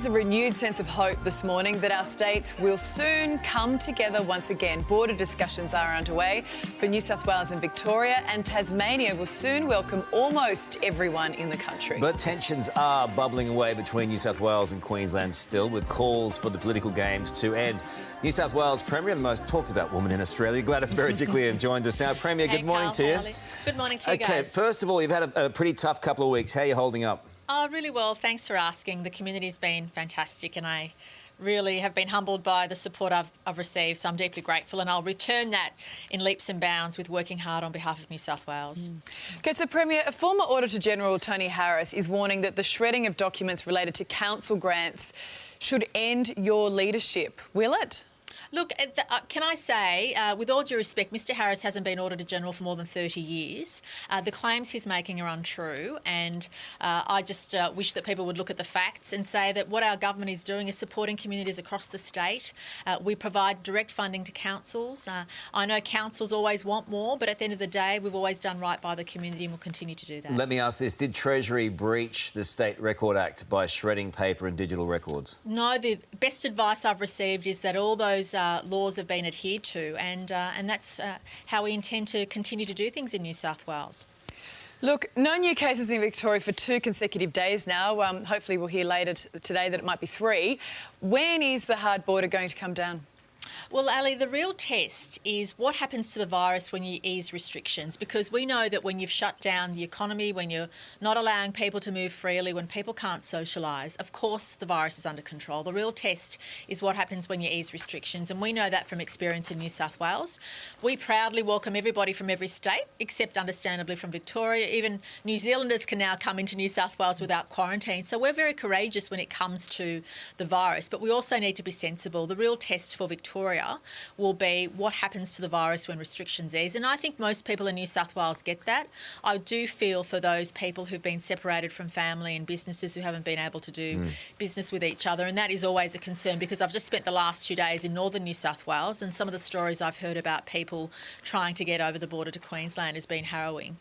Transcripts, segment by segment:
is a renewed sense of hope this morning that our states will soon come together once again. Border discussions are underway for New South Wales and Victoria, and Tasmania will soon welcome almost everyone in the country. But tensions are bubbling away between New South Wales and Queensland still, with calls for the political games to end. New South Wales Premier, the most talked about woman in Australia, Gladys Berejiklian, joins us now. Premier, good morning Karl, to you. Ali. Good morning to you guys. OK, first of all, you've had a pretty tough couple of weeks. How are you holding up? Oh, really well. Thanks for asking. The community's been fantastic and I really have been humbled by the support I've received, so I'm deeply grateful, and I'll return that in leaps and bounds with working hard on behalf of New South Wales. OK, so Premier, a former Auditor-General, Tony Harris, is warning that the shredding of documents related to council grants should end your leadership. Will it? Look, can I say, with all due respect, Mr Harris hasn't been Auditor-General for more than 30 years. The claims he's making are untrue, and I just wish that people would look at the facts and say that what our government is doing is supporting communities across the state. We provide direct funding to councils. I know councils always want more, but at the end of the day, we've always done right by the community and we'll continue to do that. Let me ask this. Did Treasury breach the State Record Act by shredding paper and digital records? No, the best advice I've received is that all those laws have been adhered to, and that's how we intend to continue to do things in New South Wales. Look, no new cases in Victoria for 2 consecutive days now. Hopefully we'll hear later today that it might be 3. When is the hard border going to come down? Well, Ali, the real test is what happens to the virus when you ease restrictions, because we know that when you've shut down the economy, when you're not allowing people to move freely, when people can't socialise, of course the virus is under control. The real test is what happens when you ease restrictions, and we know that from experience in New South Wales. We proudly welcome everybody from every state, except understandably from Victoria. Even New Zealanders can now come into New South Wales without quarantine. So we're very courageous when it comes to the virus, but we also need to be sensible. The real test for Victoria will be what happens to the virus when restrictions ease. And I think most people in New South Wales get that. I do feel for those people who've been separated from family and businesses who haven't been able to do business with each other. And that is always a concern, because I've just spent the last 2 days in northern New South Wales, and some of the stories I've heard about people trying to get over the border to Queensland has been harrowing.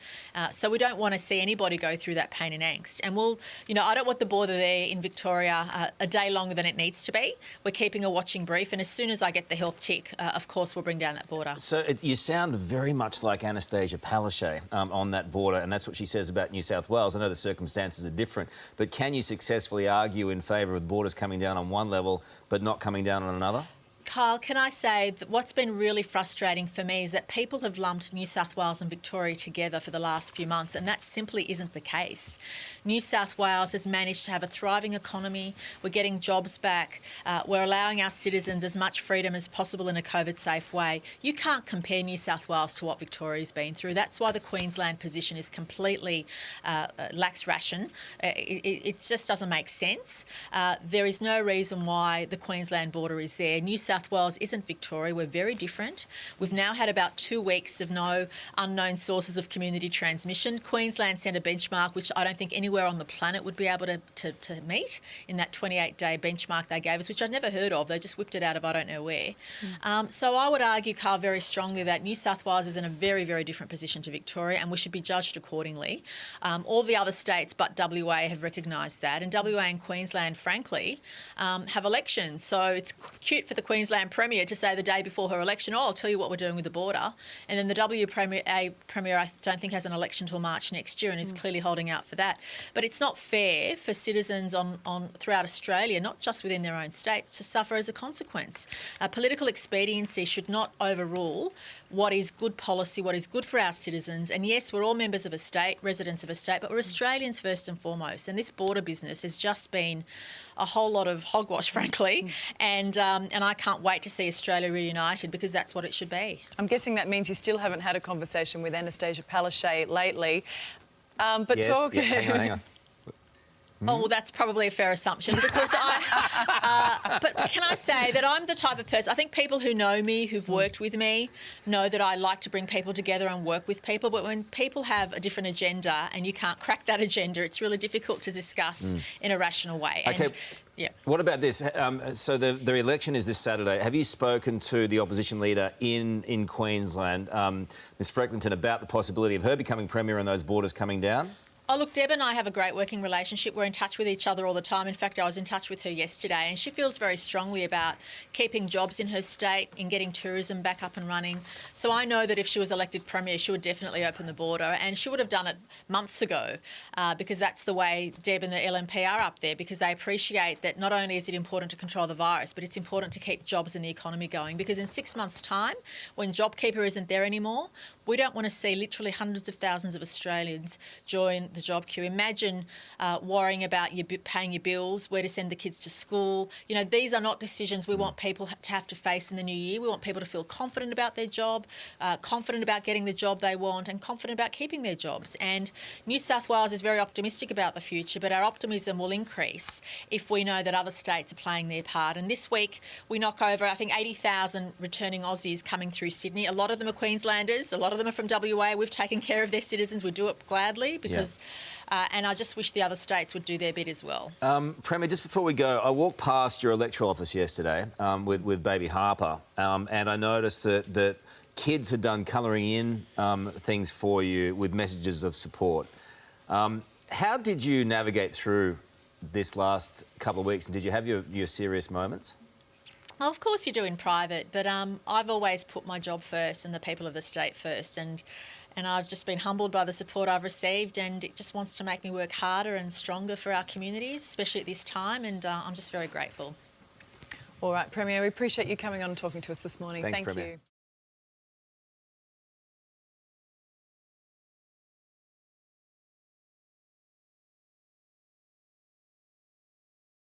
So we don't want to see anybody go through that pain and angst. And I don't want the border there in Victoria a day longer than it needs to be. We're keeping a watching brief, and as soon as I get the health tick, of course we'll bring down that border. So you sound very much like Anastasia Palaszczuk on that border, and that's what she says about New South Wales. I know the circumstances are different, but can you successfully argue in favour of borders coming down on one level but not coming down on another? Karl, can I say that what's been really frustrating for me is that people have lumped New South Wales and Victoria together for the last few months, and that simply isn't the case. New South Wales has managed to have a thriving economy. We're getting jobs back. We're allowing our citizens as much freedom as possible in a COVID-safe way. You can't compare New South Wales to what Victoria's been through. That's why the Queensland position is completely lax ration. It just doesn't make sense. There is no reason why the Queensland border is there. New South Wales isn't Victoria. We're very different. We've now had about 2 weeks of no unknown sources of community transmission. Queensland set a benchmark which I don't think anywhere on the planet would be able to meet in that 28-day benchmark they gave us, which I'd never heard of. They just whipped it out of I don't know where. So I would argue, Karl, very strongly that New South Wales is in a very, very different position to Victoria, and we should be judged accordingly. All the other states but WA have recognised that, and WA and Queensland, frankly, have elections. So it's cute for the Queensland Premier to say the day before her election, I'll tell you what we're doing with the border. And then the WA Premier, I don't think, has an election till March next year and is clearly holding out for that. But it's not fair for citizens throughout Australia, not just within their own states, to suffer as a consequence. Political expediency should not overrule what is good policy, what is good for our citizens. And yes, we're all members of a state, residents of a state, but we're Australians first and foremost. And this border business has just been a whole lot of hogwash, frankly. And I can't wait to see Australia reunited, because that's what it should be. I'm guessing that means you still haven't had a conversation with Anastasia Palaszczuk lately. But yes, talk... Yeah, hang on. Oh, well, that's probably a fair assumption, because but can I say that I'm the type of person, I think people who know me, who've worked with me, know that I like to bring people together and work with people. But when people have a different agenda and you can't crack that agenda, it's really difficult to discuss in a rational way. Okay. And, yeah. What about this? So the election is this Saturday. Have you spoken to the opposition leader in Queensland, Ms Frecklington, about the possibility of her becoming Premier and those borders coming down? Oh, look, Deb and I have a great working relationship. We're in touch with each other all the time. In fact, I was in touch with her yesterday, and she feels very strongly about keeping jobs in her state, in getting tourism back up and running. So I know that if she was elected Premier, she would definitely open the border, and she would have done it months ago, because that's the way Deb and the LNP are up there, because they appreciate that not only is it important to control the virus, but it's important to keep jobs in the economy going, because in 6 months' time, when JobKeeper isn't there anymore, we don't want to see literally hundreds of thousands of Australians join the job queue. Imagine worrying about paying your bills, where to send the kids to school. You know, these are not decisions we want people to have to face in the new year. We want people to feel confident about their job, confident about getting the job they want, and confident about keeping their jobs. And New South Wales is very optimistic about the future, but our optimism will increase if we know that other states are playing their part. And this week we knock over, I think, 80,000 returning Aussies coming through Sydney. A lot of them are Queenslanders, a lot of them are from WA. We've taken care of their citizens. We do it gladly because, and I just wish the other states would do their bit as well. Premier, just before we go, I walked past your electoral office yesterday with baby Harper, and I noticed that kids had done colouring in things for you with messages of support. How did you navigate through this last couple of weeks, and did you have your serious moments? Well, of course you do in private, but I've always put my job first and the people of the state first, and I've just been humbled by the support I've received, and it just wants to make me work harder and stronger for our communities, especially at this time, and I'm just very grateful. All right, Premier, we appreciate you coming on and talking to us this morning. Thanks, Thank Premier. you.